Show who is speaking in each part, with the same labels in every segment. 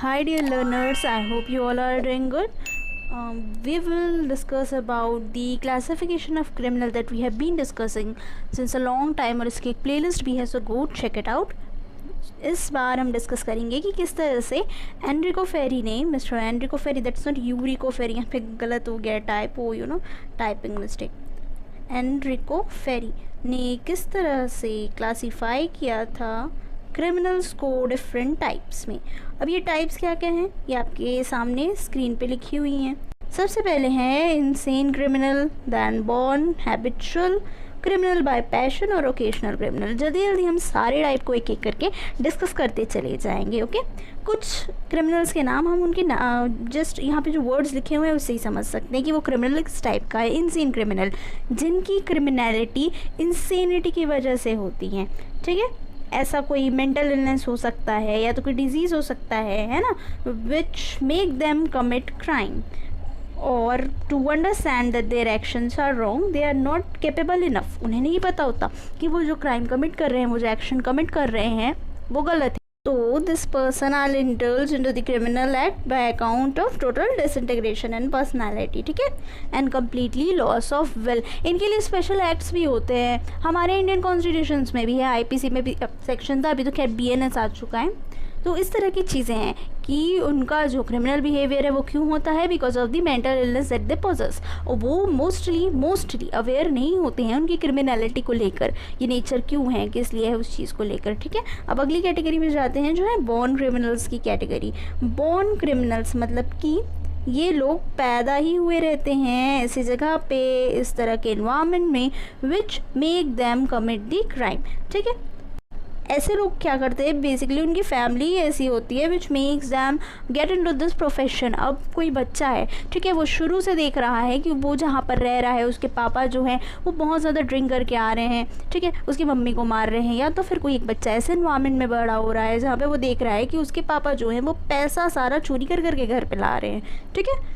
Speaker 1: Hi dear learners, I hope you all are doing good. We will discuss about the classification of criminal that we have been discussing since a long time और इसकी एक playlist भी है, so go check it out. इस बार हम discuss करेंगे कि किस तरह से एनरिको फेरी ने, mister Enrico Fermi, that's not Yuriko Fermi, यहाँ पे गलत हो गया, typo, typing mistake. Enrico Fermi ने किस तरह से क्लासीफाई किया था क्रिमिनल्स को डिफरेंट टाइप्स में। अब ये टाइप्स क्या क्या हैं ये आपके सामने स्क्रीन पे लिखी हुई हैं। सबसे पहले है insane criminal, then born habitual criminal, by passion और ओकेशनल क्रिमिनल। जल्दी जल्दी हम सारे टाइप को एक एक करके डिस्कस करते चले जाएंगे। ओके, कुछ क्रिमिनल्स के नाम हम उनके जस्ट यहाँ पे जो वर्ड्स लिखे हुए हैं उससे ही समझ सकते हैं कि वो क्रिमिनल किस टाइप का है। इनसेन क्रिमिनल, जिनकी क्रिमिनलिटी इंसेनिटी की वजह से होती है। ठीक है, ऐसा कोई मेंटल इलनेस हो सकता है या तो कोई डिजीज़ हो सकता है ना, which make them commit crime और to understand that their actions are wrong, they are not capable enough. उन्हें नहीं पता होता कि वो जो क्राइम कमिट कर रहे हैं, वो जो एक्शन कमिट कर रहे हैं वो गलत है। तो this person are indulge into the criminal act by account of total disintegration and personality. ठीक है, and completely loss of will. इनके लिए स्पेशल एक्ट्स भी होते हैं, हमारे इंडियन कॉन्स्टिट्यूशंस में भी है, आईपीसी में भी सेक्शन था, अभी तो खैर बीएनएस आ चुका है। तो इस तरह की चीज़ें हैं कि उनका जो क्रिमिनल बिहेवियर है वो क्यों होता है, because of the mental illness that they possess. और वो मोस्टली अवेयर नहीं होते हैं उनकी क्रिमिनलिटी को लेकर, ये नेचर क्यों है, किस लिए है उस चीज़ को लेकर। ठीक है, अब अगली कैटेगरी में जाते हैं जो है बॉर्न क्रिमिनल्स की कैटेगरी। बॉर्न क्रिमिनल्स मतलब कि ये लोग पैदा ही हुए रहते हैं ऐसी जगह पे, इस तरह के इन्वायरमेंट में, विच make them commit the crime. ठीक है, ऐसे लोग क्या करते हैं, बेसिकली उनकी फैमिली ऐसी होती है which makes them get into this profession. अब कोई बच्चा है, ठीक है, वो शुरू से देख रहा है कि वो जहाँ पर रह रहा है उसके पापा जो हैं वो बहुत ज़्यादा ड्रिंक करके आ रहे हैं, ठीक है, उसकी मम्मी को मार रहे हैं, या तो फिर कोई एक बच्चा ऐसे इन्वायरमेंट में बड़ा हो रहा है जहाँ पे वो देख रहा है कि उसके पापा जो हैं वो पैसा सारा चोरी कर करके घर पे ला रहे हैं। ठीक है,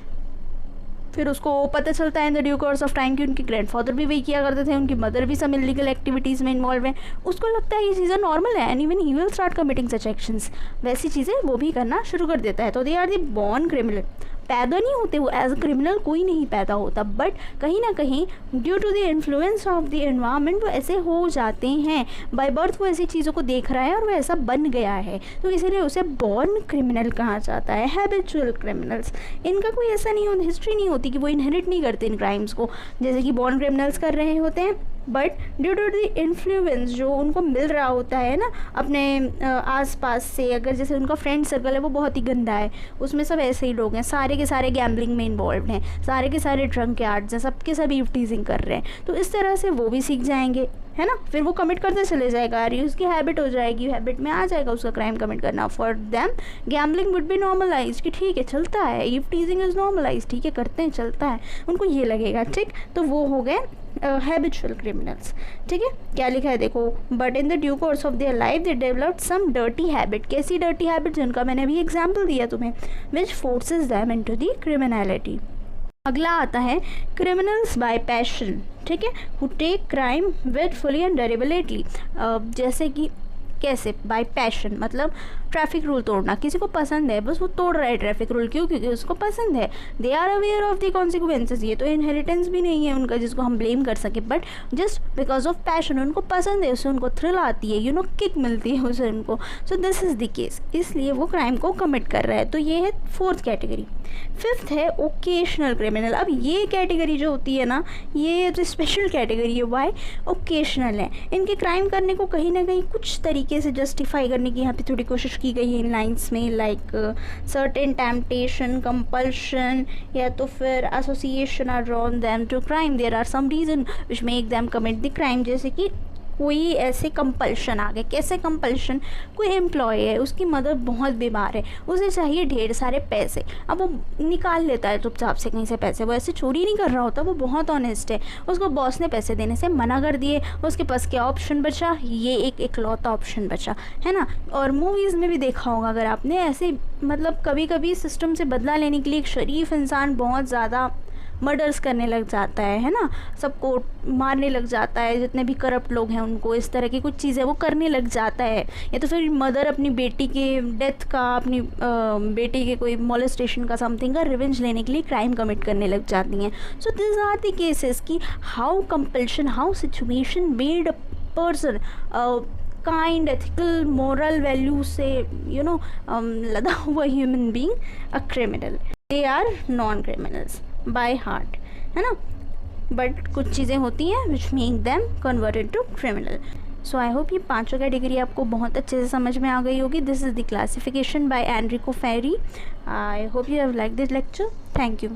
Speaker 1: फिर उसको पता चलता है इन the due course of time कि उनके ग्रैंडफादर भी वही किया करते थे, उनकी मदर भी सब इलीगल एक्टिविटीज़ में इन्वॉल्व हैं। उसको लगता है ये चीज़ें नॉर्मल है and even he will start committing such actions. वैसी चीज़ें वो भी करना शुरू कर देता है। तो they are the born criminal. पैदा नहीं होते वो एज अ क्रिमिनल, कोई नहीं पैदा होता, बट कहीं ना कहीं due to the influence of the environment वो ऐसे हो जाते हैं। बाय बर्थ वो ऐसी चीज़ों को देख रहा है और वो ऐसा बन गया है, तो इसीलिए उसे बॉर्न क्रिमिनल कहा जाता है। हैबिचुअल क्रिमिनल्स, इनका कोई ऐसा नहीं होता, हिस्ट्री नहीं होती कि वो इनहेरिट नहीं करते इन क्राइम्स को जैसे कि बॉर्न क्रिमिनल्स कर रहे होते हैं, but due to the influence जो उनको मिल रहा होता है ना अपने आसपास से, अगर जैसे उनका फ्रेंड सर्कल है वो बहुत ही गंदा है, उसमें सब ऐसे ही लोग हैं, सारे के सारे गैम्बलिंग में इन्वॉल्व हैं, सारे के सारे ड्रंक यार्ड्स हैं, सबके सभी टीजिंग कर रहे हैं, तो इस तरह से वो भी सीख जाएंगे, है ना। फिर वो कमिट करते चले जाएगा, अरे उसकी हैबिट हो जाएगी, हैबिट में आ जाएगा उसका क्राइम कमिट करना। For them gambling would be normalize कि ठीक है चलता है, इफ टीजिंग इज़ नॉर्मलाइज, ठीक है करते हैं चलता है, उनको ये लगेगा। ठीक, तो वो हो गए हैबिचुअल क्रिमिनल्स। ठीक है, क्या लिखा है देखो, but in the due course of their life they developed some dirty habit. कैसी डर्टी हैबिट, जिनका मैंने अभी एग्जाम्पल दिया तुम्हें, which forces them into the criminality. अगला आता है क्रिमिनल्स बाय पैशन। ठीक है, who take crime willfully and deliberately. जैसे कि कैसे, बाय पैशन मतलब ट्रैफिक रूल तोड़ना, किसी को पसंद है बस वो तोड़ रहा है ट्रैफिक रूल, क्यों, क्योंकि उसको पसंद है। They are aware of the consequences. ये तो इनहेरिटेंस भी नहीं है उनका जिसको हम ब्लेम कर सके, but just because of passion, उनको पसंद है, उससे उनको थ्रिल आती है, किक मिलती है उसे उनको। So this is the case, इसलिए वो क्राइम को कमिट कर रहा है। तो ये है फोर्थ कैटेगरी। फिफ्थ है ओकेशनल क्रिमिनल। अब ये कैटेगरी जो होती है ना, ये तो स्पेशल कैटेगरी है, वाई ओकेशनल है। इनके क्राइम करने को कहीं ना कहीं कुछ तरीके से जस्टिफाई करने की यहाँ पे थोड़ी कोशिश की गई है इन लाइन्स में, लाइक सर्टेन टेम्पटेशन, कंपल्शन, या तो फिर association are drawn them to crime, there are some reason which make them commit the crime. जैसे कि कोई ऐसे कंपल्शन आ गए, कैसे कंपल्शन, कोई एम्प्लॉय है, उसकी मदर बहुत बीमार है, उसे चाहिए ढेर सारे पैसे, अब वो निकाल लेता है चुपचाप से कहीं से पैसे, वो ऐसे चोरी नहीं कर रहा होता, वो बहुत ऑनेस्ट है, उसको बॉस ने पैसे देने से मना कर दिए, उसके पास क्या ऑप्शन बचा, ये एक इकलौता ऑप्शन बचा, है ना। और मूवीज़ में भी देखा होगा अगर आपने, ऐसे मतलब कभी कभी सिस्टम से बदला लेने के लिए एक शरीफ इंसान बहुत ज़्यादा मर्डर्स करने लग जाता है ना, सबको मारने लग जाता है, जितने भी करप्ट लोग हैं उनको इस तरह की कुछ चीज़ें वो करने लग जाता है। या तो फिर मदर अपनी बेटी के डेथ का, अपनी बेटी के कोई मोलेस्टेशन का समथिंग का रिवेंज लेने के लिए क्राइम कमिट करने लग जाती हैं। So this are the cases कि how compulsion, how situation made a person kind, ethical, moral value से लदा हुआ human being a criminal. They are non criminals by heart, है ना, बट कुछ चीज़ें होती हैं which make them converted to criminal. So I hope ये पांचों कैटेगरी आपको बहुत अच्छे से समझ में आ गई होगी। This is the classification by Enrico Ferri. I hope you have like this lecture. Thank you.